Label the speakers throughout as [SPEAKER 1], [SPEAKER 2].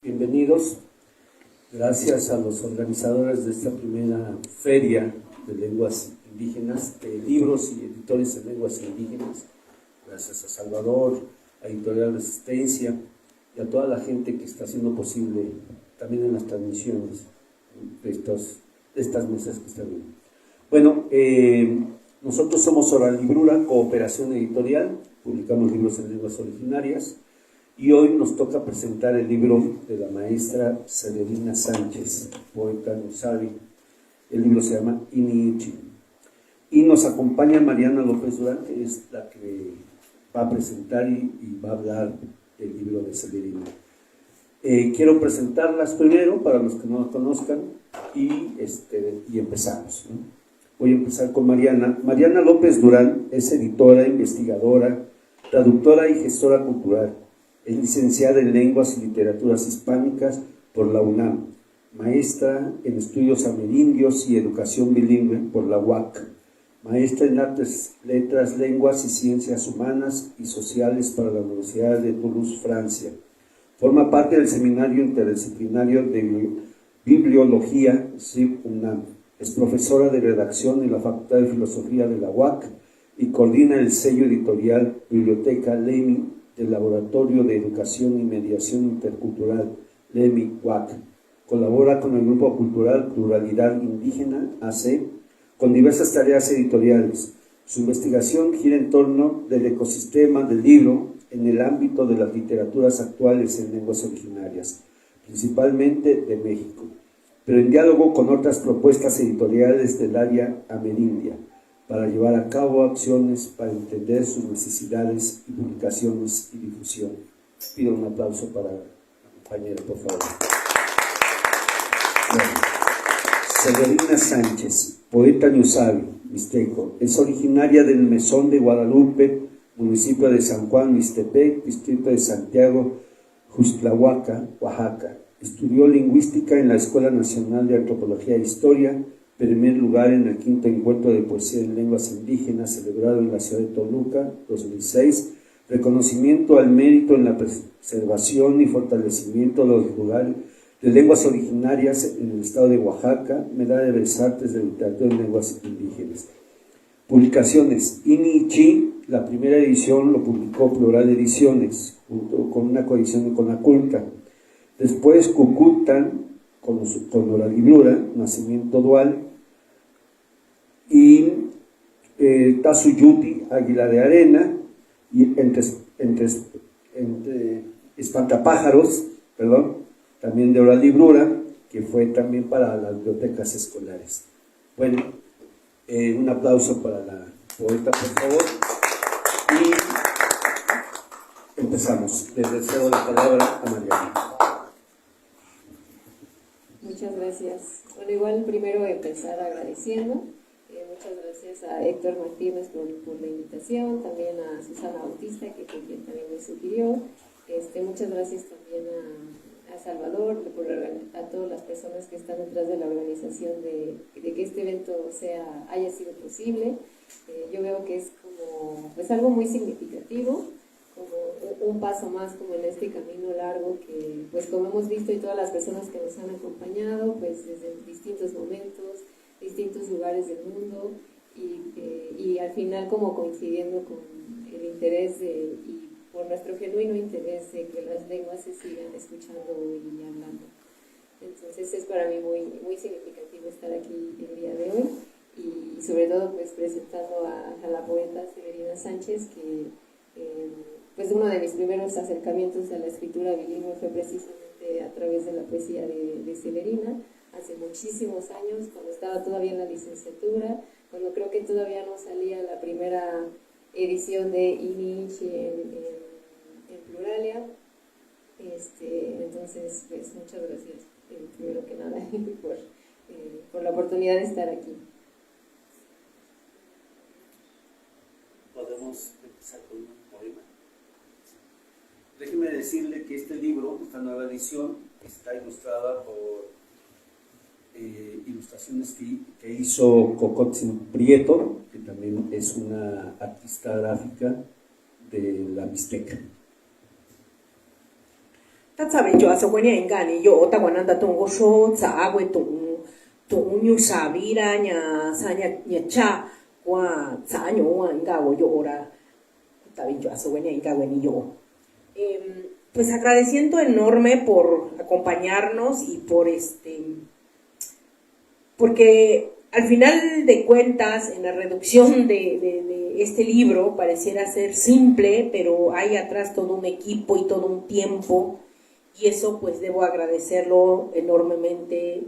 [SPEAKER 1] Bienvenidos. Gracias a los organizadores de esta primera feria de lenguas indígenas, de libros y editores en lenguas indígenas. Gracias a Salvador, a Editorial Resistencia y a toda la gente que está haciendo posible también en las transmisiones de estas mesas que están viendo. Bueno, nosotros somos Oralibrura, Cooperación Editorial, publicamos libros en lenguas originarias y hoy nos toca presentar el libro de la maestra Celerina Sánchez, poeta Nusavi. El libro se llama Inichi. Y nos acompaña Mariana López Durán, que es la que va a presentar y va a hablar del libro de Celerina. Quiero presentarlas primero para los que no la conozcan y empezamos, ¿no? Voy a empezar con Mariana. Mariana López Durán es editora, investigadora, traductora y gestora cultural. Es licenciada en Lenguas y Literaturas Hispánicas por la UNAM, maestra en Estudios Amerindios y Educación Bilingüe por la UAC, maestra en Artes, Letras, Lenguas y Ciencias Humanas y Sociales para la Universidad de Toulouse, Francia. Forma parte del Seminario Interdisciplinario de Bibliología SIB-UNAM. Es profesora de redacción en la Facultad de Filosofía de la UAC y coordina el sello editorial Biblioteca LEMI del Laboratorio de Educación y Mediación Intercultural LEMI-UAC. Colabora con el Grupo Cultural Pluralidad Indígena, AC, con diversas tareas editoriales. Su investigación gira en torno del ecosistema del libro en el ámbito de las literaturas actuales en lenguas originarias, principalmente de México, pero en diálogo con otras propuestas editoriales del área amerindia, para llevar a cabo acciones para entender sus necesidades y publicaciones y difusión. Pido un aplauso para la compañera, por favor. Bueno. Celerina Sánchez, poeta ñusavi, mixteco, es originaria del Mesón de Guadalupe, municipio de San Juan, Mixtepec, distrito de Santiago, Juxtlahuaca, Oaxaca. Estudió lingüística en la Escuela Nacional de Antropología e Historia, primer lugar en el quinto encuentro de poesía en lenguas indígenas celebrado en la ciudad de Toluca, 2006, reconocimiento al mérito en la preservación y fortalecimiento de los lugares de lenguas originarias en el estado de Oaxaca, medalla de Bellas Artes de Literatura en lenguas indígenas. Publicaciones: Inichi, la primera edición lo publicó Plural Ediciones, junto con una coedición de Conaculta. Después Cucutan, con Oralibrura, Nacimiento Dual, y Tazuyuti, Águila de Arena, y entre Espantapájaros, también de Oralibrura, que fue también para las bibliotecas escolares. Bueno, un aplauso para la poeta, por favor, y empezamos. Les cedo la palabra a Mariana.
[SPEAKER 2] Muchas gracias. Bueno, igual primero empezar agradeciendo. Muchas gracias a Héctor Martínez por la invitación, también a Susana Bautista, que fue quien también me sugirió. Muchas gracias también a Salvador, a todas las personas que están detrás de la organización de que este evento haya sido posible. Yo veo que es como pues algo muy significativo, como un paso más como en este camino largo que, pues como hemos visto, y todas las personas que nos han acompañado, pues desde distintos momentos, distintos lugares del mundo, y al final como coincidiendo con el interés y por nuestro genuino interés de que las lenguas se sigan escuchando y hablando. Entonces es para mí muy, muy significativo estar aquí el día de hoy, y sobre todo pues presentando a la poeta Celerina Sánchez, que pues uno de mis primeros acercamientos a la escritura bilingüe fue precisamente a través de la poesía de Celerina, hace muchísimos años, cuando estaba todavía en la licenciatura, cuando creo que todavía no salía la primera edición de Inichi en Pluralia. Entonces, pues muchas gracias, primero que nada, por la oportunidad de estar aquí.
[SPEAKER 1] Podemos empezar con un poema. Déjeme decirle que este libro, esta nueva edición, está ilustrada por ilustraciones que hizo Cocotzin Prieto, que también es una artista gráfica de la Mixteca.
[SPEAKER 3] ta sabe yo aso kwenye ingani yo ota kwananda tongo sho tsa agwe tung nyu sabira nya sanya nya cha kwa tsa nyo wa ngawo yo ora ta yo aso kwenye ingawe ni yo. Pues agradeciendo enorme por acompañarnos y porque al final de cuentas, en la reducción de este libro, pareciera ser simple, pero hay atrás todo un equipo y todo un tiempo, y eso pues debo agradecerlo enormemente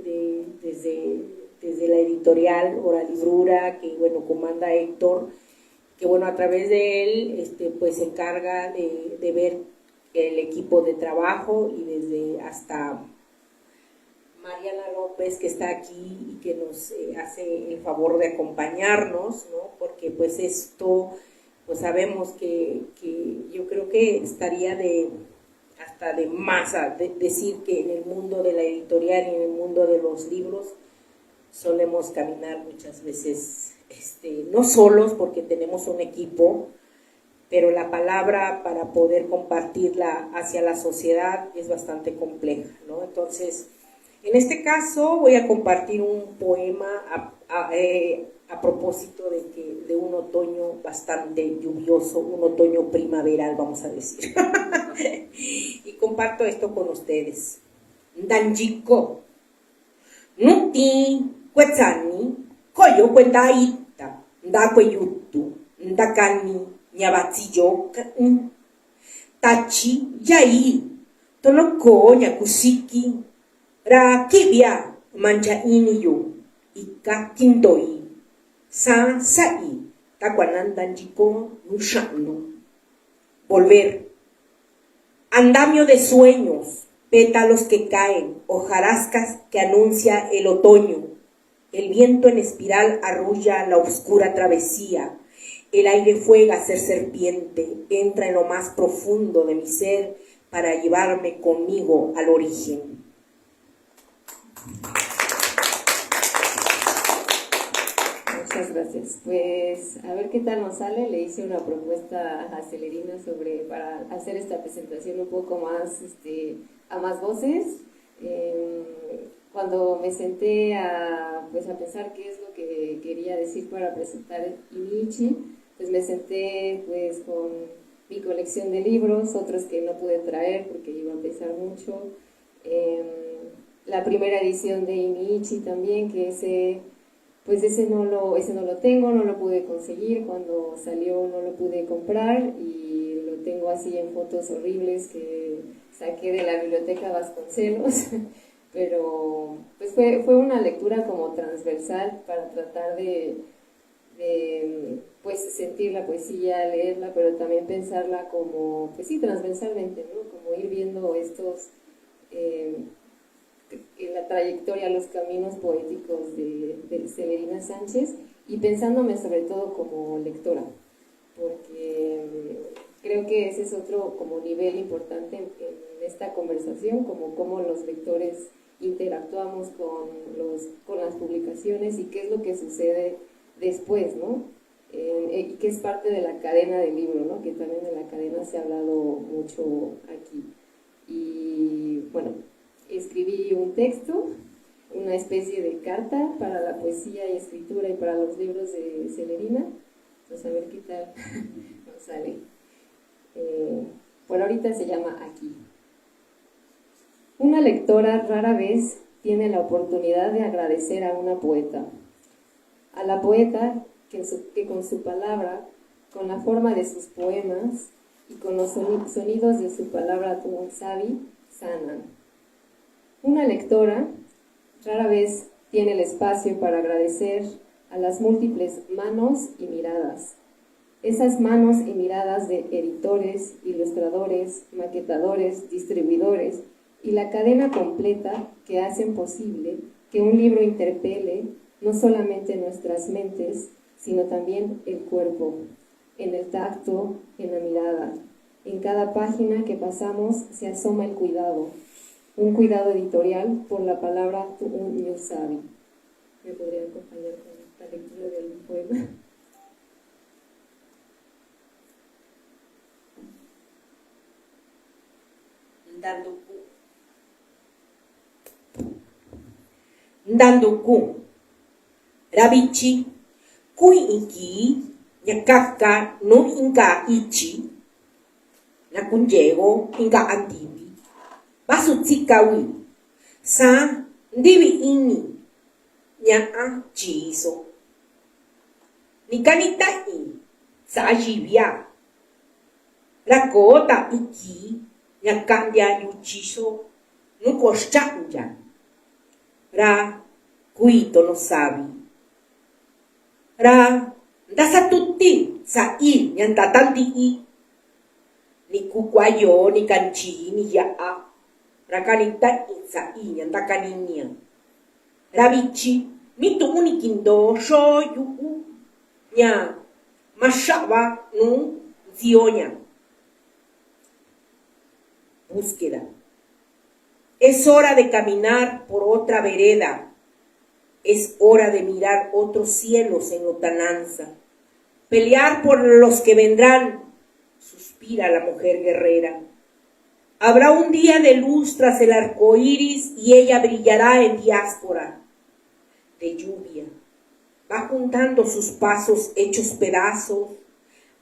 [SPEAKER 3] desde la editorial Hora Librura, que bueno, comanda Héctor, que bueno, a través de él pues se encarga de ver el equipo de trabajo, y desde hasta Mariana López, que está aquí y que nos hace el favor de acompañarnos, ¿no? Porque pues esto, pues sabemos que yo creo que estaría hasta de más decir que en el mundo de la editorial y en el mundo de los libros solemos caminar muchas veces no solos, porque tenemos un equipo, pero la palabra para poder compartirla hacia la sociedad es bastante compleja, ¿no? Entonces, en este caso voy a compartir un poema a propósito de un otoño bastante lluvioso, un otoño primaveral, vamos a decir. Y comparto esto con ustedes. Danjiko, nuti, kwetsani, koyo kwentaita, ndakweyutu, ndakani, nyabatsiyo, tachi, yai, tonoko, nyakusiki, ra kibia mancha iniyo ika kindoi sa sai tacuanandanjico nushano. Volver, andamio de sueños, pétalos que caen, hojarascas que anuncia el otoño. El viento en espiral arrulla la oscura travesía. El aire fuega a ser serpiente, entra en lo más profundo de mi ser para llevarme conmigo al origen.
[SPEAKER 2] Muchas gracias. Pues a ver qué tal nos sale. Le hice una propuesta a Celerina para hacer esta presentación un poco más a más voces. Cuando me senté a pensar qué es lo que quería decir para presentar Inichi, pues me senté pues con mi colección de libros, otros que no pude traer porque iba a pesar mucho. La primera edición de Inichi también, que ese no lo tengo, no lo pude conseguir, cuando salió no lo pude comprar, y lo tengo así en fotos horribles que saqué de la biblioteca Vasconcelos, pero pues fue una lectura como transversal para tratar de pues sentir la poesía, leerla, pero también pensarla como, pues sí, transversalmente, ¿no? Como ir viendo estos en la trayectoria, los caminos poéticos de Celerina Sánchez, y pensándome sobre todo como lectora, porque creo que ese es otro como nivel importante en esta conversación, como cómo los lectores interactuamos con las publicaciones y qué es lo que sucede después, ¿no? Y que es parte de la cadena del libro, ¿no? Que también de la cadena se ha hablado mucho aquí. Y bueno, escribí un texto, una especie de carta para la poesía y escritura y para los libros de Celerina. Entonces, a ver qué tal nos sale. Por ahorita se llama Aquí. Una lectora rara vez tiene la oportunidad de agradecer a una poeta. A la poeta que con su palabra, con la forma de sus poemas y con los sonidos de su palabra Sabi, sanan. Una lectora rara vez tiene el espacio para agradecer a las múltiples manos y miradas. Esas manos y miradas de editores, ilustradores, maquetadores, distribuidores y la cadena completa que hacen posible que un libro interpele no solamente nuestras mentes, sino también el cuerpo, en el tacto, en la mirada. En cada página que pasamos se asoma el cuidado, un cuidado editorial por la palabra Tu'un Sabi. ¿Me podría acompañar con la lectura del poema?
[SPEAKER 3] Danduku ndanduku rabichi kui iki nyakaka no inga ichi na kunjego inga andibi basutsikawi sa ndibi ini nyaa chiso nikanitai sa jibia rakota iki nyakandia yuchiso nukoshchanja ra kuito no sabi ra ndasatuti sa i nyantatanti i ni kukwayo ni kanchi ni yaa rakanita sa i nyantakaninia rabichi mitu unikindo shoyu nya mashaba nu zioña búsqueda. Es hora de caminar por otra vereda. Es hora de mirar otros cielos en lontananza. Pelear por los que vendrán, suspira la mujer guerrera. Habrá un día de luz tras el arco iris y ella brillará en diáspora de lluvia. Va juntando sus pasos hechos pedazos.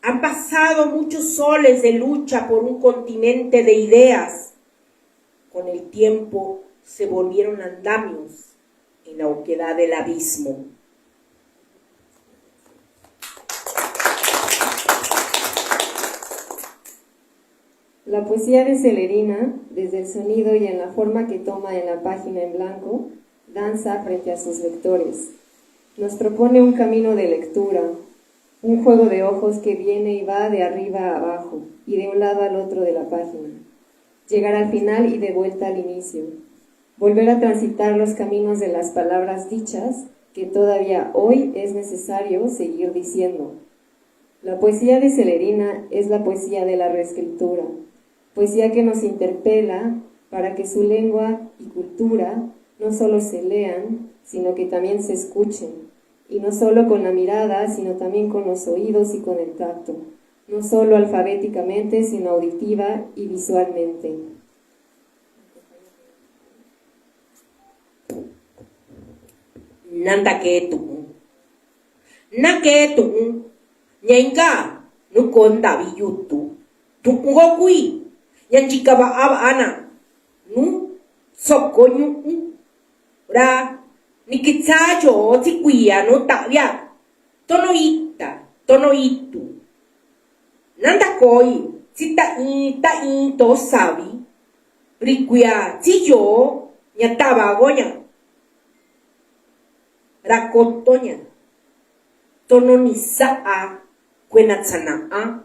[SPEAKER 3] Han pasado muchos soles de lucha por un continente de ideas. Con el tiempo se volvieron andamios en la oquedad del abismo.
[SPEAKER 2] La poesía de Celerina, desde el sonido y en la forma que toma en la página en blanco, danza frente a sus lectores. Nos propone un camino de lectura, un juego de ojos que viene y va de arriba a abajo y de un lado al otro de la página. Llegar al final y de vuelta al inicio. Volver a transitar los caminos de las palabras dichas que todavía hoy es necesario seguir diciendo. La poesía de Celerina es la poesía de la reescritura, poesía que nos interpela para que su lengua y cultura no solo se lean, sino que también se escuchen. Y no solo con la mirada, sino también con los oídos y con el tacto. No solo alfabéticamente, sino auditiva y visualmente.
[SPEAKER 3] Nanda ketu. Na ketu. Nyainga. Nukonda biyutu. Tungokui. Yanjikaba ana. Nu. Sokonyu. Ra. Nikitsayo tikuya no tabia. Tonoita. Tonoitu. Nanda koi. Sita in to sabi. Rikuya. Tiyo. Nyataba gonya. Rakotoña, tononisaa, cuenatsanaa,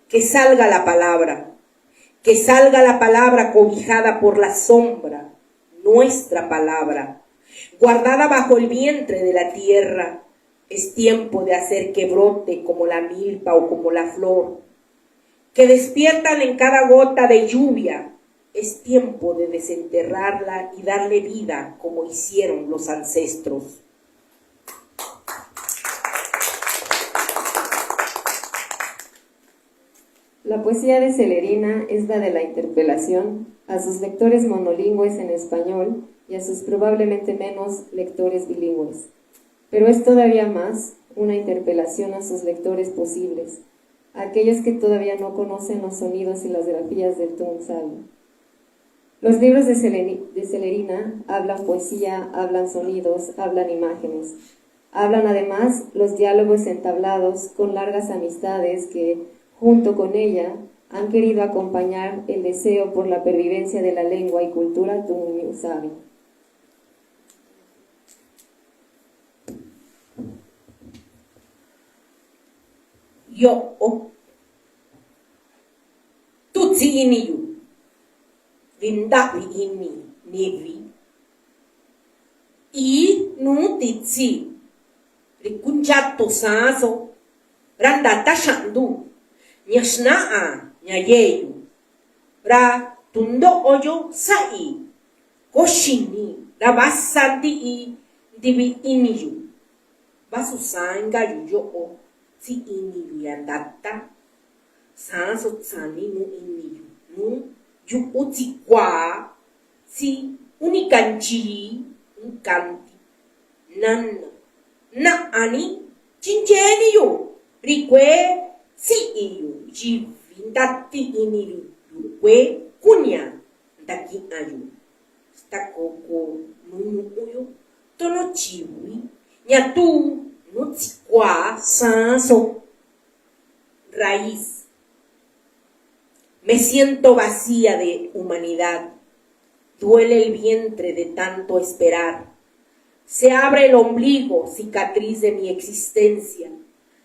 [SPEAKER 3] que salga la palabra cobijada por la sombra, nuestra palabra, guardada bajo el vientre de la tierra. Es tiempo de hacer que brote como la milpa o como la flor, que despiertan en cada gota de lluvia. Es tiempo de desenterrarla y darle vida como hicieron los ancestros.
[SPEAKER 2] La poesía de Celerina es la de la interpelación a sus lectores monolingües en español y a sus probablemente menos lectores bilingües. Pero es todavía más una interpelación a sus lectores posibles, a aquellos que todavía no conocen los sonidos y las grafías del Tungsabi. Los libros de Celerina hablan poesía, hablan sonidos, hablan imágenes. Hablan además los diálogos entablados con largas amistades que, junto con ella, han querido acompañar el deseo por la pervivencia de la lengua y cultura Tungsabi.
[SPEAKER 3] Yo, tutsi iniyu. Vindavi ini nevi I nutitsi rikunjato saso randata shandu nyasnaa nyayeyu ra tundo oyo sai koshini rabasanti I divi iniyu basusanga yuyo o si iniyu yandata saso tsani nu iniyu nu yu uti kwa si unikanchi nkanti, nana, naani, chincheniyo, rikwe, si iyo, jivindati iniru, kwe, kunya, ndaki ayu, stakoko, nuyo, tono chiwi, nyatu, nutsikwa, sanso, raíz. Me siento vacía de humanidad. Duele el vientre de tanto esperar. Se abre el ombligo, cicatriz de mi existencia.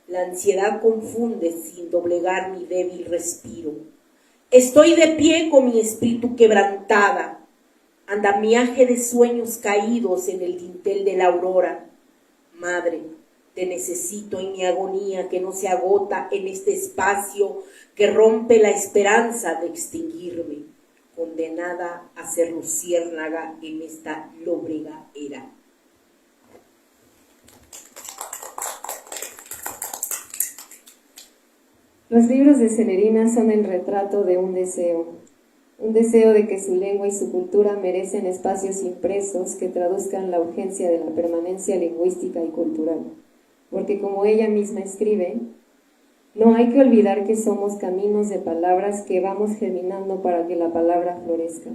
[SPEAKER 3] La ansiedad confunde sin doblegar mi débil respiro. Estoy de pie con mi espíritu quebrantada. Andamiaje de sueños caídos en el dintel de la aurora. Madre, te necesito en mi agonía que no se agota en este espacio que rompe la esperanza de extinguirme, condenada a ser luciérnaga en esta lóbrega era.
[SPEAKER 2] Los libros de Celerina son el retrato de un deseo de que su lengua y su cultura merecen espacios impresos que traduzcan la urgencia de la permanencia lingüística y cultural. Porque como ella misma escribe, no hay que olvidar que somos caminos de palabras que vamos germinando para que la palabra florezca.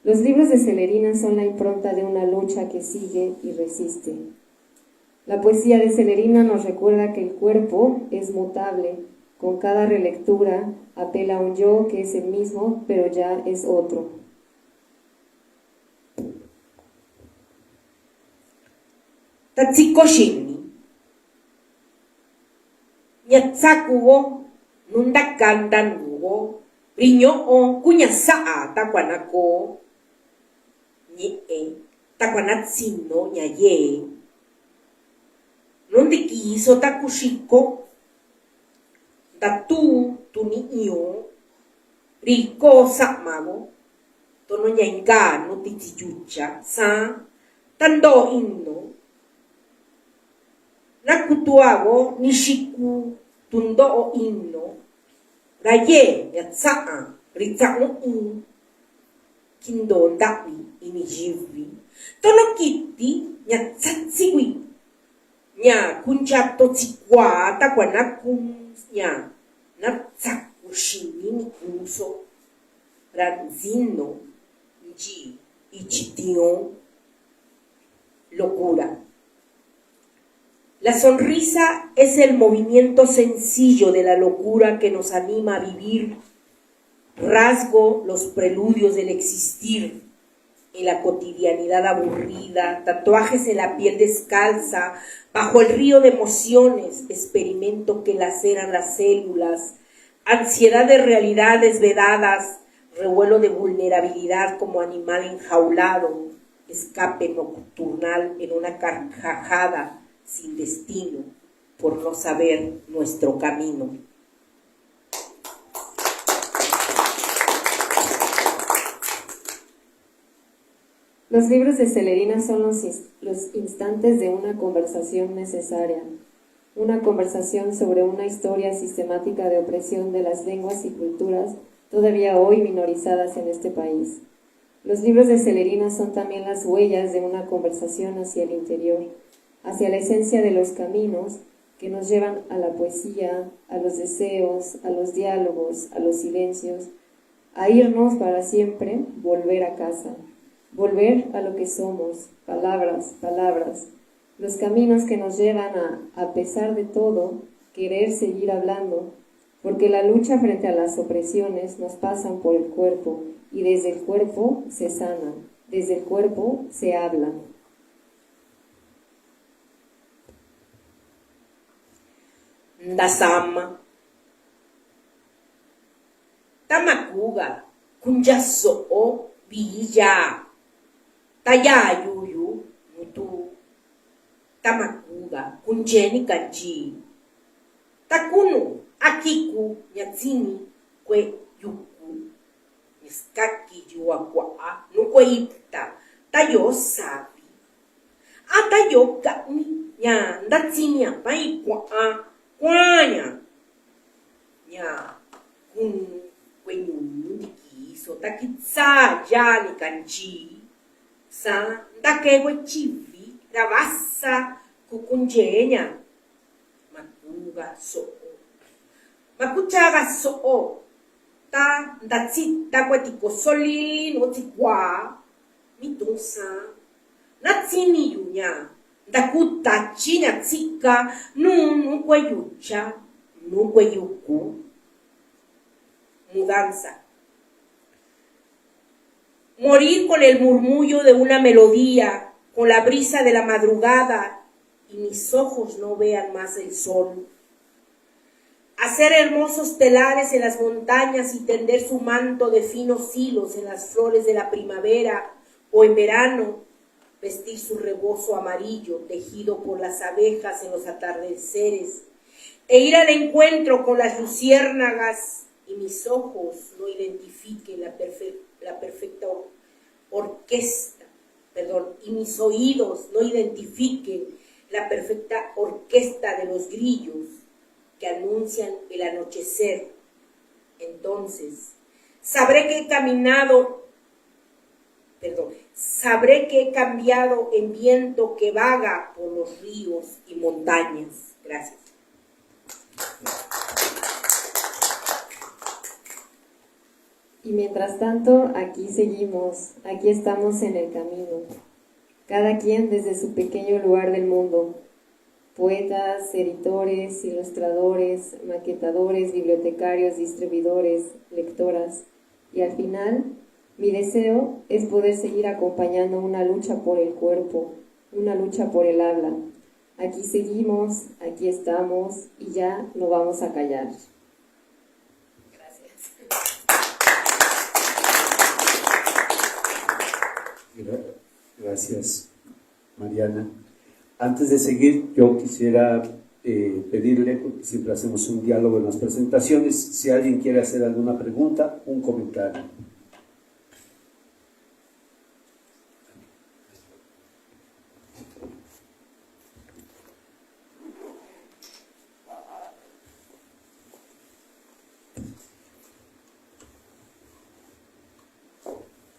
[SPEAKER 2] Los libros de Celerina son la impronta de una lucha que sigue y resiste. La poesía de Celerina nos recuerda que el cuerpo es mutable. Con cada relectura apela a un yo que es el mismo, pero ya es otro.
[SPEAKER 3] Tatsikoshini Nyatsakugo Nundakandanugo Riño o Kuñasaa Takwanako Nye Takwanatsino Nyaye Nundikiso Takushiko Datu Tuniyo Riko Samago Tono Nyainga no Titsiyucha Sa Tando Inno Nakutuago Nishiku Tundo o Inno Raye Yatsaa Ritao In Kindo Dawi Inijivi Tono Kiti Nyatsatsiwi Nya Kunchato Tsikwa Takwanakum Nya Natsakushini Nikuso Ranzino Nji Ichition Locura. La sonrisa es el movimiento sencillo de la locura que nos anima a vivir. Rasgo los preludios del existir en la cotidianidad aburrida, tatuajes en la piel descalza, bajo el río de emociones, experimento que laceran las células, ansiedad de realidades vedadas, revuelo de vulnerabilidad como animal enjaulado, escape nocturnal en una carcajada sin destino, por no saber nuestro camino.
[SPEAKER 2] Los libros de Celerina son los instantes de una conversación necesaria, una conversación sobre una historia sistemática de opresión de las lenguas y culturas todavía hoy minorizadas en este país. Los libros de Celerina son también las huellas de una conversación hacia el interior, hacia la esencia de los caminos que nos llevan a la poesía, a los deseos, a los diálogos, a los silencios, a irnos para siempre, volver a casa, volver a lo que somos, palabras, palabras, los caminos que nos llevan a pesar de todo, querer seguir hablando, porque la lucha frente a las opresiones nos pasan por el cuerpo, y desde el cuerpo se sana, desde el cuerpo se habla.
[SPEAKER 3] Ndasama Tamakuga Kunjaso o Villa Tayayuyu Mutu Tamakuga Kunjeni Kanji Takunu Akiku Nyatsini Kwe Yuku Niskaki Juakwa Nukwe Ipta Tayo Sabi Atayo Gani Nya Ndatsini Apai Kwa Kwanya Nya Kun Kwenyu Niki So Takitsa Yani Kanji Sa ndakewe chivi ravasa kukunjenya makuga so'o makuchaga so'o ta ndatsita kwetikosolili notsikwa mitunsa natsini yunya ndakutachi natsika nukweyucha nukweyuku mudanza. Morir con el murmullo de una melodía, con la brisa de la madrugada y mis ojos no vean más el sol. Hacer hermosos telares en las montañas y tender su manto de finos hilos en las flores de la primavera o en verano, vestir su rebozo amarillo tejido por las abejas en los atardeceres e ir al encuentro con las luciérnagas y mis ojos no identifiquen la perfecta orquesta, y mis oídos no identifiquen la perfecta orquesta de los grillos que anuncian el anochecer. Entonces, sabré que he cambiado en viento que vaga por los ríos y montañas. Gracias.
[SPEAKER 2] Y mientras tanto, aquí seguimos, aquí estamos en el camino, cada quien desde su pequeño lugar del mundo, poetas, editores, ilustradores, maquetadores, bibliotecarios, distribuidores, lectoras, y al final, mi deseo es poder seguir acompañando una lucha por el cuerpo, una lucha por el habla. Aquí seguimos, aquí estamos, y ya no vamos a callar.
[SPEAKER 1] Gracias, Mariana. Antes de seguir, yo quisiera pedirle, porque siempre hacemos un diálogo en las presentaciones, si alguien quiere hacer alguna pregunta, un comentario.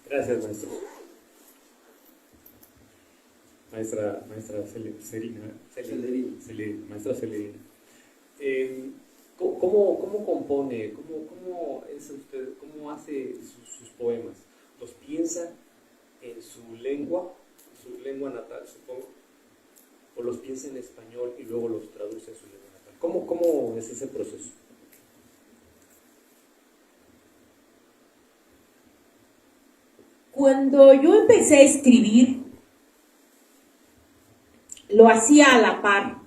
[SPEAKER 4] Gracias, maestro. Maestra Celerina. ¿Cómo compone? ¿Cómo es usted? ¿Cómo hace sus poemas? ¿Los piensa en su lengua natal, supongo? ¿O los piensa en español y luego los traduce a su lengua natal? ¿Cómo es ese proceso?
[SPEAKER 3] Cuando yo empecé a escribir, lo hacía a la par.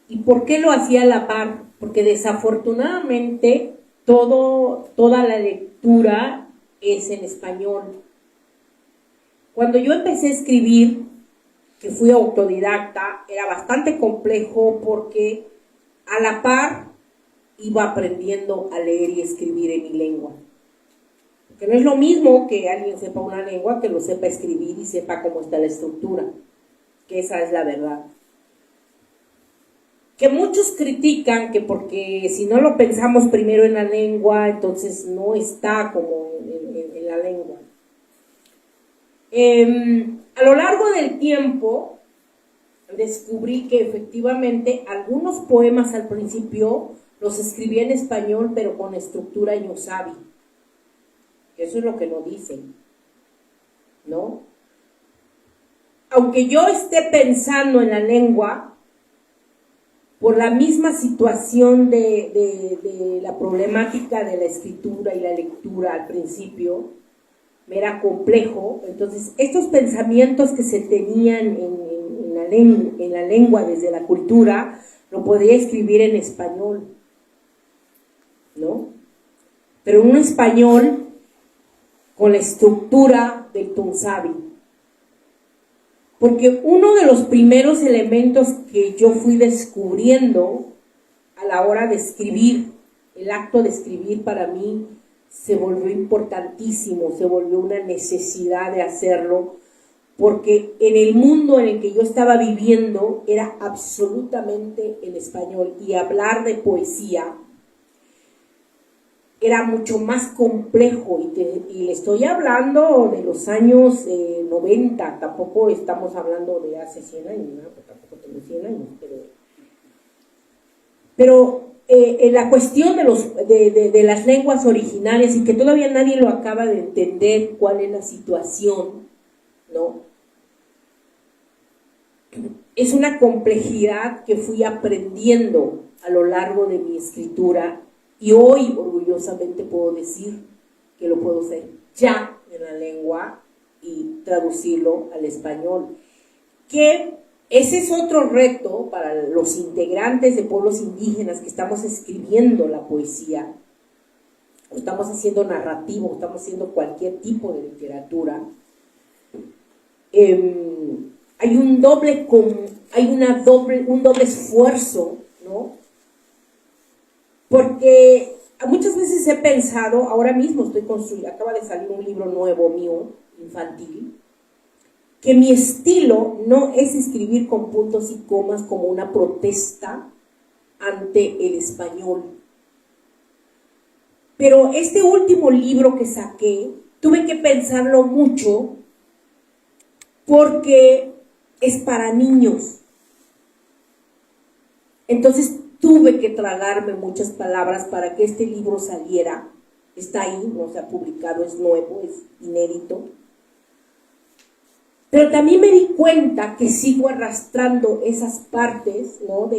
[SPEAKER 3] ¿Y por qué lo hacía a la par? Porque desafortunadamente toda la lectura es en español. Cuando yo empecé a escribir, que fui autodidacta, era bastante complejo porque a la par iba aprendiendo a leer y escribir en mi lengua. Que no es lo mismo que alguien sepa una lengua que lo sepa escribir y sepa cómo está la estructura, que esa es la verdad. Que muchos critican que porque si no lo pensamos primero en la lengua, entonces no está como en la lengua. A lo largo del tiempo descubrí que efectivamente algunos poemas al principio los escribí en español, pero con estructura ñusabi. Eso es lo que nos dicen, ¿no? Aunque yo esté pensando en la lengua, por la misma situación de la problemática de la escritura y la lectura al principio, me era complejo. Entonces, estos pensamientos que se tenían en la lengua desde la cultura, lo podía escribir en español, ¿no? Pero un español con la estructura del Tunsabi. Porque uno de los primeros elementos que yo fui descubriendo a la hora de escribir, el acto de escribir para mí se volvió importantísimo, se volvió una necesidad de hacerlo, porque en el mundo en el que yo estaba viviendo era absolutamente en español, y hablar de poesía era mucho más complejo, y le estoy hablando de los años 90, tampoco estamos hablando de hace 100 años, ¿no? Pues tampoco tengo 100 años, pero la cuestión de las lenguas originarias, y que todavía nadie lo acaba de entender cuál es la situación, ¿no? Es una complejidad que fui aprendiendo a lo largo de mi escritura, y hoy orgullosamente puedo decir que lo puedo hacer ya en la lengua y traducirlo al español. Que ese es otro reto para los integrantes de pueblos indígenas que estamos escribiendo la poesía, o estamos haciendo narrativo, o estamos haciendo cualquier tipo de literatura. Hay un doble esfuerzo, ¿no? Porque muchas veces he pensado, ahora mismo acaba de salir un libro nuevo mío, infantil, que mi estilo no es escribir con puntos y comas como una protesta ante el español. Pero este último libro que saqué, tuve que pensarlo mucho porque es para niños. Entonces tuve que tragarme muchas palabras para que este libro saliera. Está ahí, no se ha publicado, es nuevo, es inédito. Pero también me di cuenta que sigo arrastrando esas partes, ¿no?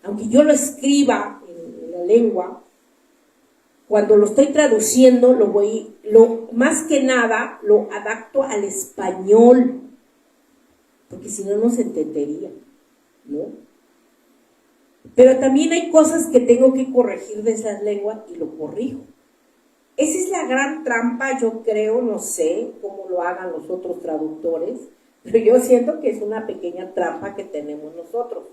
[SPEAKER 3] Aunque yo lo escriba en la lengua, cuando lo estoy traduciendo, más que nada lo adapto al español, porque si no, no se entendería, ¿no? Pero también hay cosas que tengo que corregir de esas lenguas y lo corrijo. Esa es la gran trampa, yo creo, no sé cómo lo hagan los otros traductores, pero yo siento que es una pequeña trampa que tenemos nosotros,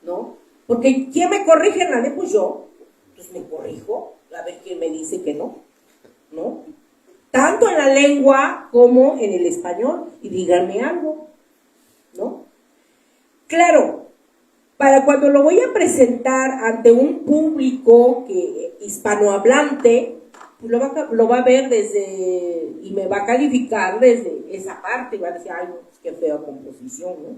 [SPEAKER 3] ¿no? Porque ¿quién me corrige? Nadie, pues yo. Pues me corrijo, a ver quién me dice que no, ¿no? Tanto en la lengua como en el español, y díganme algo, ¿no? Claro, para cuando lo voy a presentar ante un público hispanohablante, pues lo va a ver y me va a calificar desde esa parte, y va a decir, ay, no, pues qué fea composición, ¿no?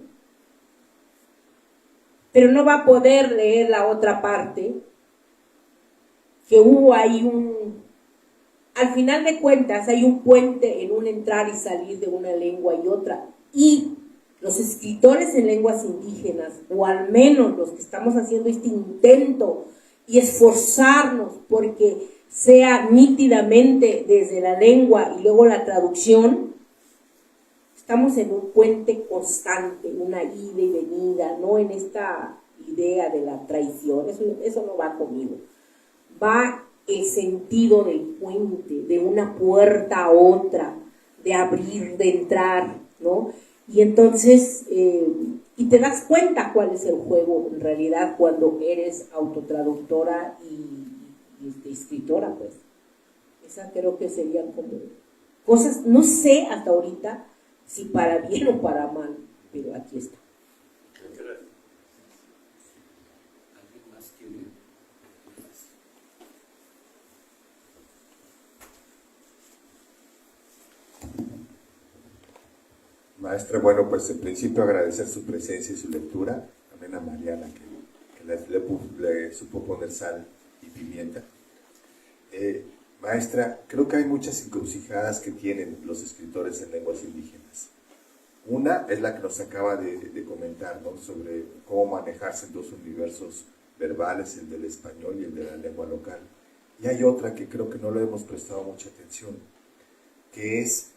[SPEAKER 3] Pero no va a poder leer la otra parte, que hubo ahí al final de cuentas, hay un puente en un entrar y salir de una lengua y otra, y los escritores en lenguas indígenas, o al menos los que estamos haciendo este intento y esforzarnos porque sea nítidamente desde la lengua y luego la traducción, estamos en un puente constante, una ida y venida, no en esta idea de la traición, eso no va conmigo. Va el sentido del puente, de una puerta a otra, de abrir, de entrar, ¿no? Y entonces, y te das cuenta cuál es el juego en realidad cuando eres autotraductora y escritora, pues. Esa creo que serían como cosas, no sé hasta ahorita si para bien o para mal, pero aquí está.
[SPEAKER 1] ¿Alguien más quiere?
[SPEAKER 5] Maestra, bueno, pues en principio agradecer su presencia y su lectura, también a Mariana que le supo poner sal y pimienta. Maestra, creo que hay muchas encrucijadas que tienen los escritores en lenguas indígenas. Una es la que nos acaba de comentar, ¿no? Sobre cómo manejarse en dos universos verbales, el del español y el de la lengua local. Y hay otra que creo que no le hemos prestado mucha atención, que es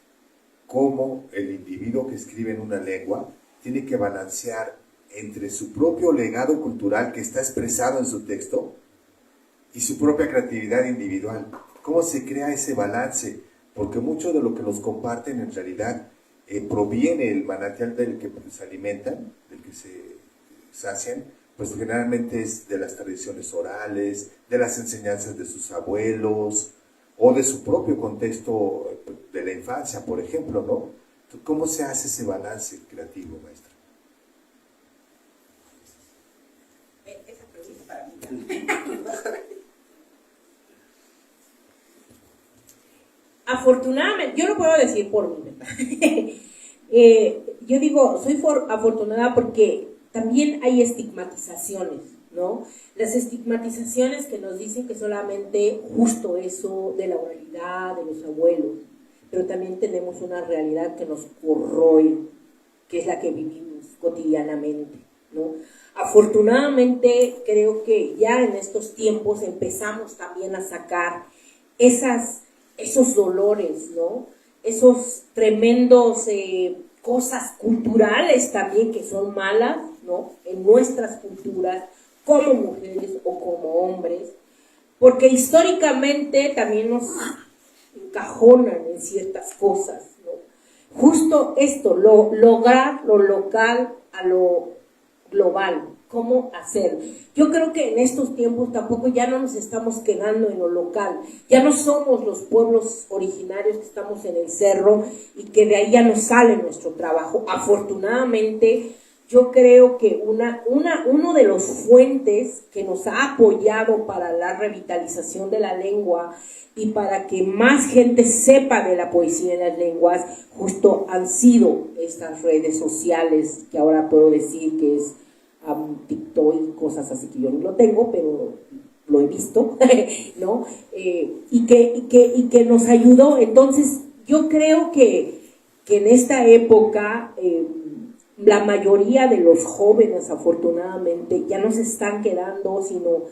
[SPEAKER 5] cómo el individuo que escribe en una lengua tiene que balancear entre su propio legado cultural que está expresado en su texto y su propia creatividad individual. ¿Cómo se crea ese balance? Porque mucho de lo que nos comparten en realidad proviene el manantial del que se alimentan, del que se sacian, pues generalmente es de las tradiciones orales, de las enseñanzas de sus abuelos, o de su propio contexto de la infancia, por ejemplo, ¿no? ¿Cómo se hace ese balance creativo, maestra?
[SPEAKER 3] Esa pregunta para mí. afortunadamente, yo lo puedo decir por mí, ¿verdad? Yo digo, soy afortunada porque también hay estigmatizaciones, ¿no? Las estigmatizaciones que nos dicen que solamente justo eso de la oralidad, de los abuelos, pero también tenemos una realidad que nos corroe, que es la que vivimos cotidianamente, ¿no? Afortunadamente creo que ya en estos tiempos empezamos también a sacar esos dolores, ¿no? Esos tremendos cosas culturales también que son malas, ¿no? En nuestras culturas, como mujeres o como hombres, porque históricamente también nos encajonan en ciertas cosas, ¿no? Justo esto, lograr lo local a lo global, cómo hacer. Yo creo que en estos tiempos tampoco ya no nos estamos quedando en lo local, ya no somos los pueblos originarios que estamos en el cerro y que de ahí ya nos sale nuestro trabajo. Afortunadamente, yo creo que uno de los fuentes que nos ha apoyado para la revitalización de la lengua y para que más gente sepa de la poesía en las lenguas, justo han sido estas redes sociales, que ahora puedo decir que es TikTok y cosas así, que yo no lo tengo, pero lo he visto, ¿no? Y que nos ayudó. Entonces, yo creo que en esta época la mayoría de los jóvenes, afortunadamente, ya no se están quedando, sino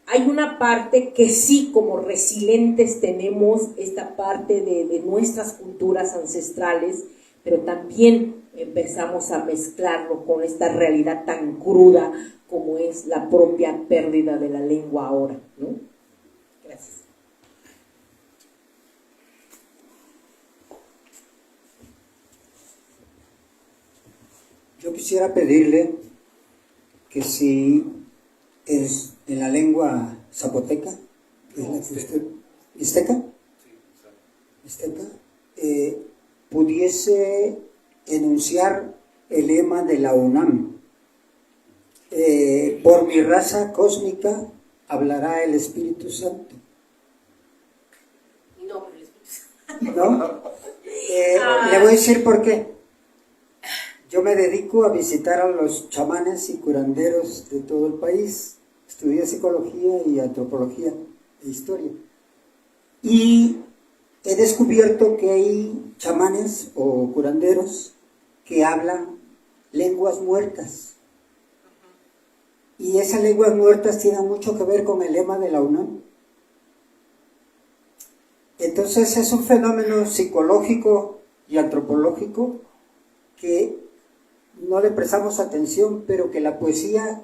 [SPEAKER 3] hay una parte que sí, como resilientes, tenemos esta parte de nuestras culturas ancestrales, pero también empezamos a mezclarlo con esta realidad tan cruda como es la propia pérdida de la lengua ahora, ¿no? Gracias.
[SPEAKER 6] Yo quisiera pedirle que si es en la lengua zapoteca, es la que usted, ¿mixteca? Mixteca, pudiese enunciar el lema de la UNAM. Por mi raza cósmica hablará el Espíritu Santo.
[SPEAKER 3] No, por el Espíritu Santo.
[SPEAKER 6] ¿No? Le voy a decir por qué. Yo me dedico a visitar a los chamanes y curanderos de todo el país. Estudié psicología y antropología e historia. Y he descubierto que hay chamanes o curanderos que hablan lenguas muertas. Y esas lenguas muertas tienen mucho que ver con el lema de la UNAM. Entonces es un fenómeno psicológico y antropológico que no le prestamos atención, pero que la poesía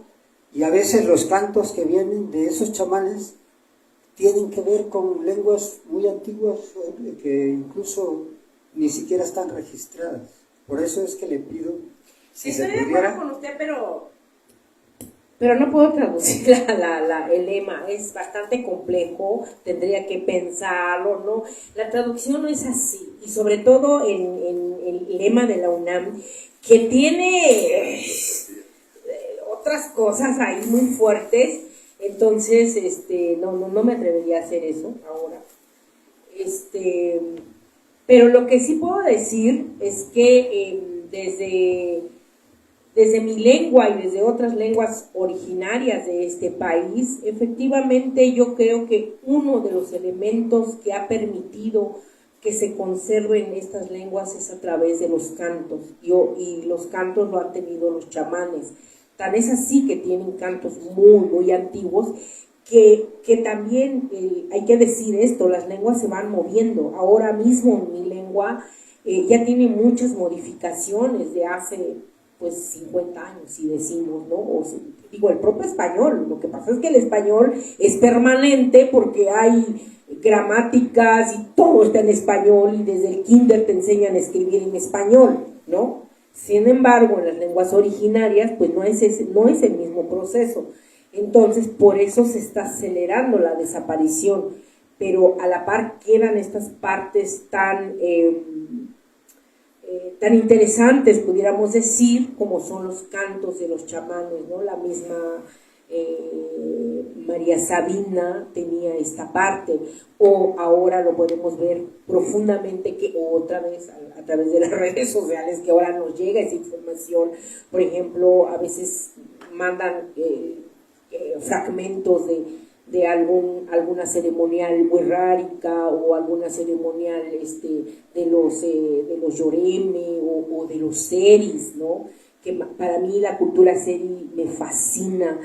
[SPEAKER 6] y a veces los cantos que vienen de esos chamanes tienen que ver con lenguas muy antiguas que incluso ni siquiera están registradas. Por eso es que le pido, si se
[SPEAKER 3] Estoy
[SPEAKER 6] pudiera...
[SPEAKER 3] de acuerdo con usted, pero no puedo traducir el lema, es bastante complejo, tendría que pensarlo, ¿no? La traducción no es así, y sobre todo en el lema de la UNAM, que tiene otras cosas ahí muy fuertes, entonces no me atrevería a hacer eso ahora. Pero lo que sí puedo decir es que desde mi lengua y desde otras lenguas originarias de este país, efectivamente yo creo que uno de los elementos que ha permitido que se conserven estas lenguas es a través de los cantos, y los cantos lo han tenido los chamanes. Tan es así que tienen cantos muy, muy antiguos, que también hay que decir esto, las lenguas se van moviendo. Ahora mismo mi lengua ya tiene muchas modificaciones de hace 50 años, si decimos, ¿no? Digo, el propio español, lo que pasa es que el español es permanente porque hay gramáticas y todo está en español, y desde el kinder te enseñan a escribir en español, ¿no? Sin embargo, en las lenguas originarias, pues no es el mismo proceso. Entonces, por eso se está acelerando la desaparición, pero a la par quedan estas partes tan interesantes, pudiéramos decir, como son los cantos de los chamanes, ¿no? La misma María Sabina tenía esta parte, o ahora lo podemos ver profundamente que otra vez a través de las redes sociales que ahora nos llega esa información. Por ejemplo, a veces mandan fragmentos de alguna ceremonial muy rárica o alguna ceremonial de los Yoreme o de los seris, ¿no? Que para mí la cultura seri me fascina,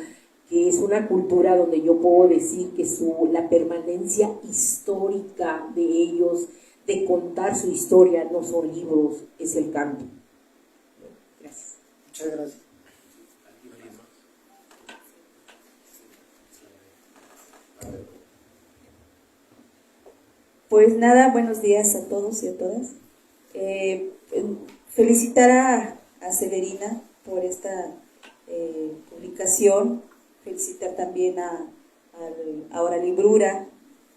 [SPEAKER 3] que es una cultura donde yo puedo decir que la permanencia histórica de ellos, de contar su historia, no son libros, es el canto. Gracias.
[SPEAKER 6] Muchas gracias.
[SPEAKER 7] Pues nada, buenos días a todos y a todas. Felicitar a Severina por esta publicación, felicitar también a Ahora Librura,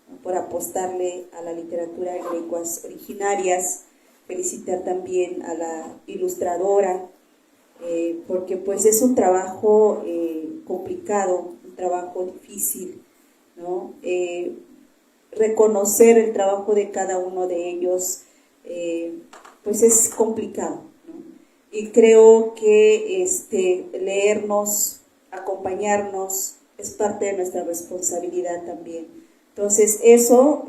[SPEAKER 7] ¿no?, por apostarle a la literatura en lenguas originarias, felicitar también a la ilustradora, porque pues es un trabajo complicado, un trabajo difícil, ¿no? Reconocer el trabajo de cada uno de ellos, pues es complicado, ¿no? Y creo que leernos, acompañarnos, es parte de nuestra responsabilidad también. Entonces eso,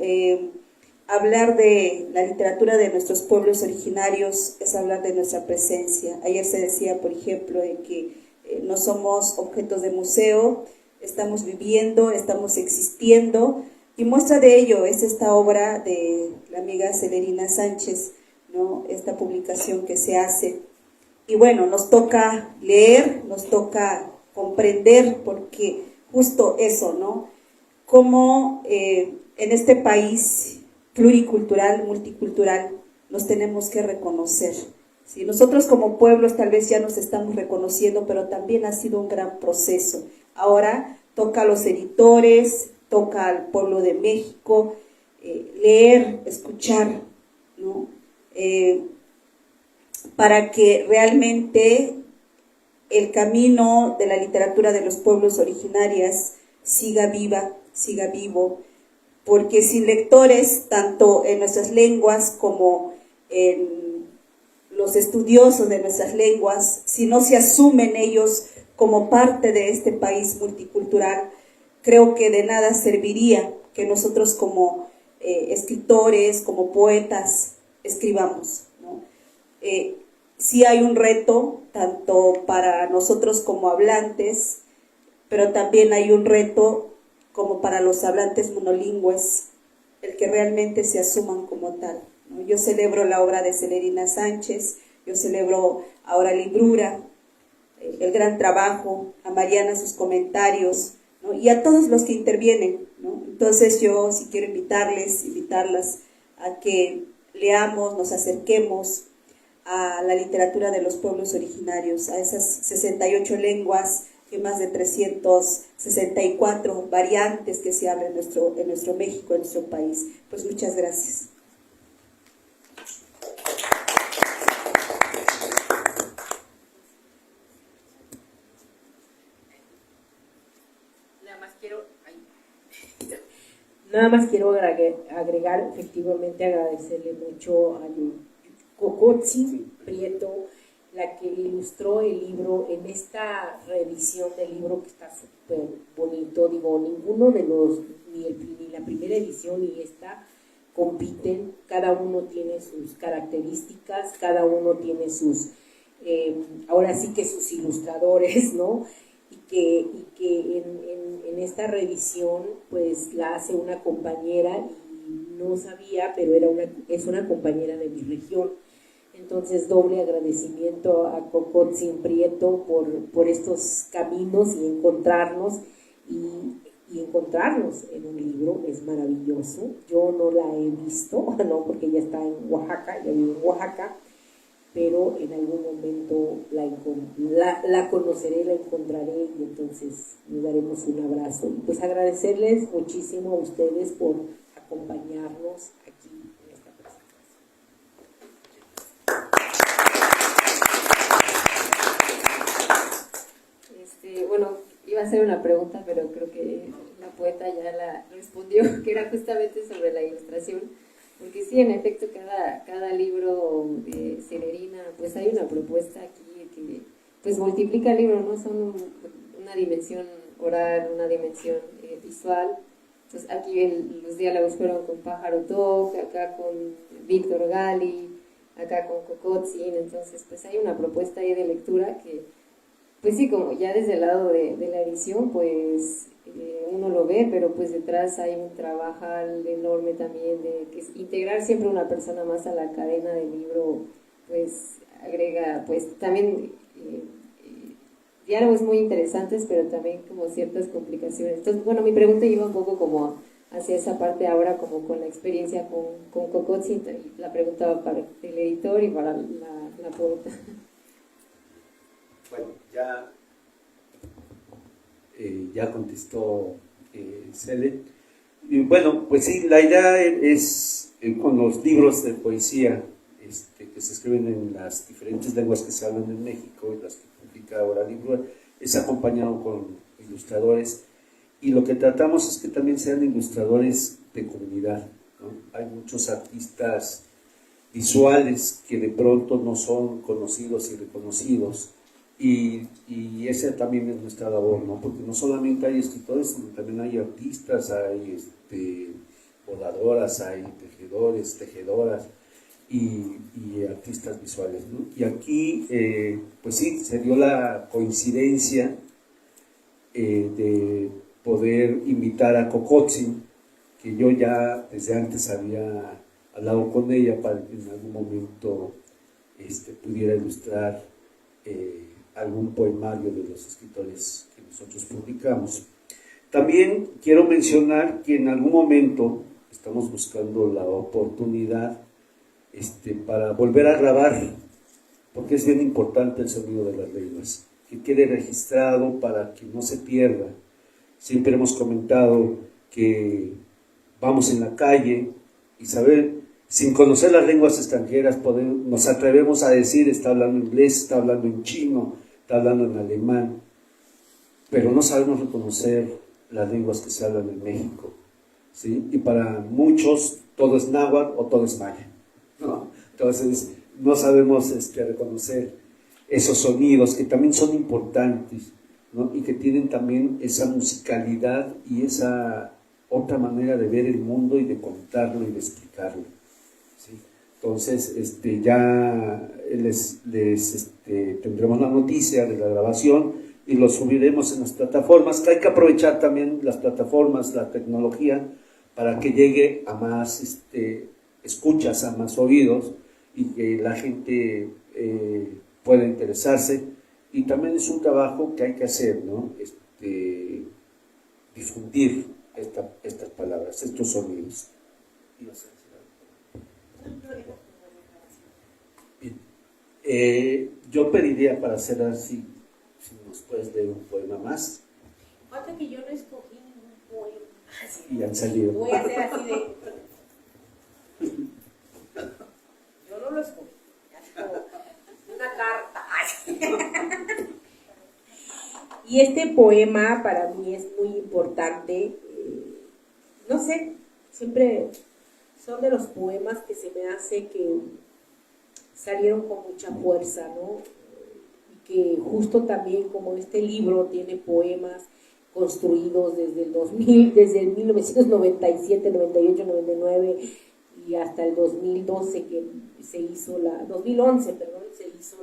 [SPEAKER 7] hablar de la literatura de nuestros pueblos originarios es hablar de nuestra presencia. Ayer se decía, por ejemplo, de que no somos objetos de museo, estamos viviendo, estamos existiendo. Y muestra de ello es esta obra de la amiga Severina Sánchez, ¿no?, esta publicación que se hace. Y bueno, nos toca leer, nos toca comprender, porque justo eso, ¿no? Cómo en este país pluricultural, multicultural, nos tenemos que reconocer. ¿Sí? Nosotros como pueblos tal vez ya nos estamos reconociendo, pero también ha sido un gran proceso. Ahora toca a los editores, toca al pueblo de México, leer, escuchar, ¿no? Para que realmente el camino de la literatura de los pueblos originarias siga viva, siga vivo, porque sin lectores, tanto en nuestras lenguas como en los estudiosos de nuestras lenguas, si no se asumen ellos como parte de este país multicultural, creo que de nada serviría que nosotros como escritores, como poetas, escribamos, ¿no? Sí hay un reto, tanto para nosotros como hablantes, pero también hay un reto como para los hablantes monolingües, el que realmente se asuman como tal, ¿no? Yo celebro la obra de Severina Sánchez, yo celebro Ahora Librura, el gran trabajo, a Mariana sus comentarios, ¿no?, y a todos los que intervienen, ¿no? Entonces yo sí quiero invitarlas a que leamos, nos acerquemos a la literatura de los pueblos originarios, a esas 68 lenguas y más de 364 variantes que se hablan en nuestro México, en nuestro país. Pues muchas gracias.
[SPEAKER 3] Nada más quiero agregar, efectivamente, agradecerle mucho a Cocotzin Prieto, la que ilustró el libro en esta reedición del libro, que está súper bonito. Digo, ninguno de ni la primera edición ni esta compiten, cada uno tiene sus características, cada uno tiene sus, ahora sí que sus ilustradores, ¿no? Y que en esta reedición pues la hace una compañera, y no sabía, pero es una compañera de mi región. Entonces, doble agradecimiento a Cocotzin Prieto por estos caminos y encontrarnos en un libro. Es maravilloso. Yo no la he visto, no, porque ella está en Oaxaca, ella vive en Oaxaca, pero en algún momento la conoceré, la encontraré, y entonces nos daremos un abrazo. Y pues agradecerles muchísimo a ustedes por acompañarnos aquí en esta presentación.
[SPEAKER 2] Bueno, iba iba a hacer una pregunta, pero creo que la poeta ya la respondió, que era justamente sobre la ilustración, porque sí, en efecto, cada libro de Celerina, pues hay una propuesta aquí que pues multiplica el libro, ¿no? Son una dimensión oral, una dimensión visual. Entonces aquí los diálogos fueron con Pájaro Tok, acá con Víctor Gali, acá con Cocotzin, entonces pues hay una propuesta ahí de lectura que, pues sí, como ya desde el lado de la edición, pues uno lo ve, pero pues detrás hay un trabajo enorme también de que integrar siempre una persona más a la cadena del libro, pues agrega, pues también diálogos muy interesantes, pero también como ciertas complicaciones. Entonces, bueno, mi pregunta iba un poco como hacia esa parte ahora, como con la experiencia con Cocotzin, y la pregunta para el editor y para la poeta.
[SPEAKER 1] Bueno, ya contestó Cele. Y bueno, pues sí, la idea es con los libros de poesía que se escriben en las diferentes lenguas que se hablan en México y las que publica ahora Libro, es acompañado con ilustradores, y lo que tratamos es que también sean ilustradores de comunidad, ¿no? Hay muchos artistas visuales que de pronto no son conocidos y reconocidos, y esa también es nuestra labor, ¿no? Porque no solamente hay escritores, sino también hay artistas, hay bordadoras, hay tejedores, tejedoras y artistas visuales, ¿no? Y aquí, pues sí, se dio la coincidencia de poder invitar a Cocotzin, que yo ya desde antes había hablado con ella para que en algún momento pudiera ilustrar algún poemario de los escritores que nosotros publicamos. También quiero mencionar que en algún momento estamos buscando la oportunidad para volver a grabar, porque es bien importante el sonido de las lenguas, que quede registrado para que no se pierda. Siempre hemos comentado que vamos en la calle y saber, sin conocer las lenguas extranjeras, nos atrevemos a decir, está hablando inglés, está hablando en chino, está hablando en alemán, pero no sabemos reconocer las lenguas que se hablan en México, ¿sí? Y para muchos todo es náhuatl o todo es maya, ¿no? Entonces no sabemos reconocer esos sonidos que también son importantes, ¿no? Y que tienen también esa musicalidad y esa otra manera de ver el mundo y de contarlo y de explicarlo, ¿sí? Entonces ya tendremos la noticia de la grabación y lo subiremos en las plataformas, que hay que aprovechar también las plataformas, la tecnología, para que llegue a más escuchas, a más oídos, y que la gente pueda interesarse. Y también es un trabajo que hay que hacer, ¿no? Difundir estas palabras, estos sonidos. Bien. Yo pediría para hacer así, si nos puedes leer un poema más.
[SPEAKER 3] Falta que yo no escogí ningún poema.
[SPEAKER 1] Y han salido.
[SPEAKER 3] Voy a hacer así de... Yo no lo escogí. Una carta. Y este poema para mí es muy importante. No sé, siempre son de los poemas que se me hace que salieron con mucha fuerza, ¿no? Y que justo también como este libro tiene poemas construidos desde el 2000, desde el 1997, 98, 99 y hasta el 2012 que se hizo 2011, perdón, se hizo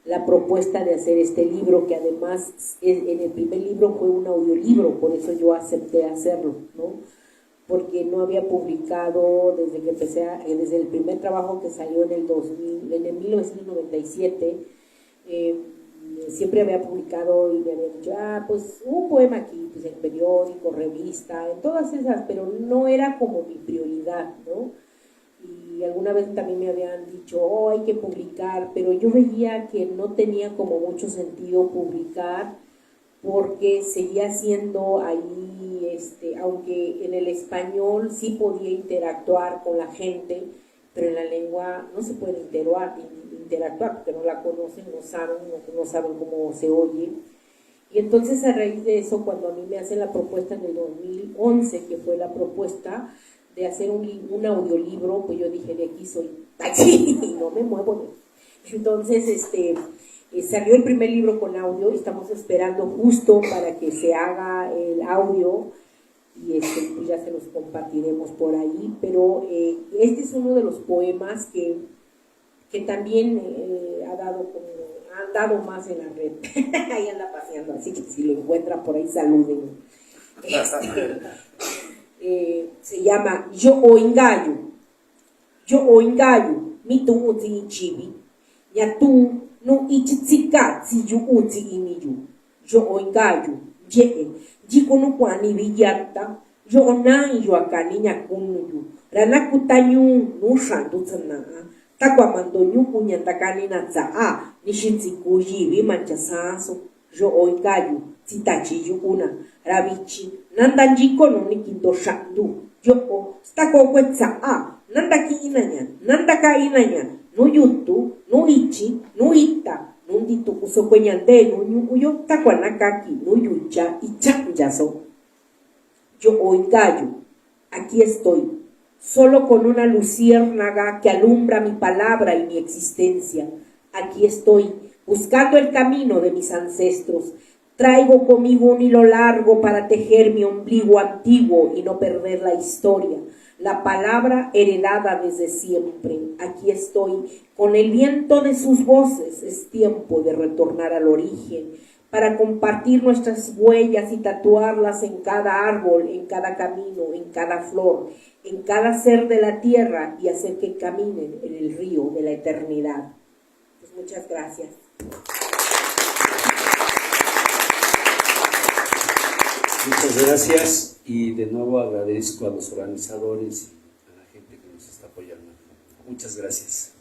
[SPEAKER 3] la propuesta de hacer este libro, que además en el primer libro fue un audiolibro, por eso yo acepté hacerlo, ¿no? Porque no había publicado desde que empecé, desde el primer trabajo que salió en el 1997, siempre había publicado y me había dicho, pues un poema aquí, pues en periódico, revista, en todas esas, pero no era como mi prioridad, ¿no? Y alguna vez también me habían dicho, hay que publicar, pero yo veía que no tenía como mucho sentido publicar, porque seguía siendo ahí, aunque en el español sí podía interactuar con la gente, pero en la lengua no se puede interactuar porque no la conocen, no saben cómo se oye. Y entonces a raíz de eso, cuando a mí me hacen la propuesta en el 2011, que fue la propuesta de hacer un audiolibro, pues yo dije, de aquí soy, y no me muevo de ahí. Entonces, salió el primer libro con audio y estamos esperando justo para que se haga el audio y pues ya se los compartiremos por ahí, pero este es uno de los poemas que también han dado más en la red. Ahí anda paseando, así que si lo encuentran por ahí, saluden. Se llama Yo Oingayo. Yo Oingayo, mi tu uti chibi. Ya tú no ichitsika si yu uti iniyu. Yo Oingayo, ye, jikono kwani villata. Yo onan yo akani nyakunuyu. Ranakutanyu no shandu tsana. Takwa mandonyu kunyantakani na tsaa. Nishitsikuji vimanchasaso. Yo Oingayo, titachi una. Ravichi, nanda jiko no nikindo shandu. Yo o, stako kwetsaa. Nanda ki inanya, nanda ka inanya. No yutu, no ichi, no ita. Nunditu usokwenyande no nyuyo. Takwa nakaki, no yucha, ichanjaso. Yo Oingayo, aquí estoy, solo con una luciérnaga que alumbra mi palabra y mi existencia. Aquí estoy, buscando el camino de mis ancestros. Traigo conmigo un hilo largo para tejer mi ombligo antiguo y no perder la historia. La palabra heredada desde siempre. Aquí estoy, con el viento de sus voces. Es tiempo de retornar al origen, para compartir nuestras huellas y tatuarlas en cada árbol, en cada camino, en cada flor, en cada ser de la tierra y hacer que caminen en el río de la eternidad. Pues muchas gracias.
[SPEAKER 1] Muchas gracias y de nuevo agradezco a los organizadores y a la gente que nos está apoyando. Muchas gracias.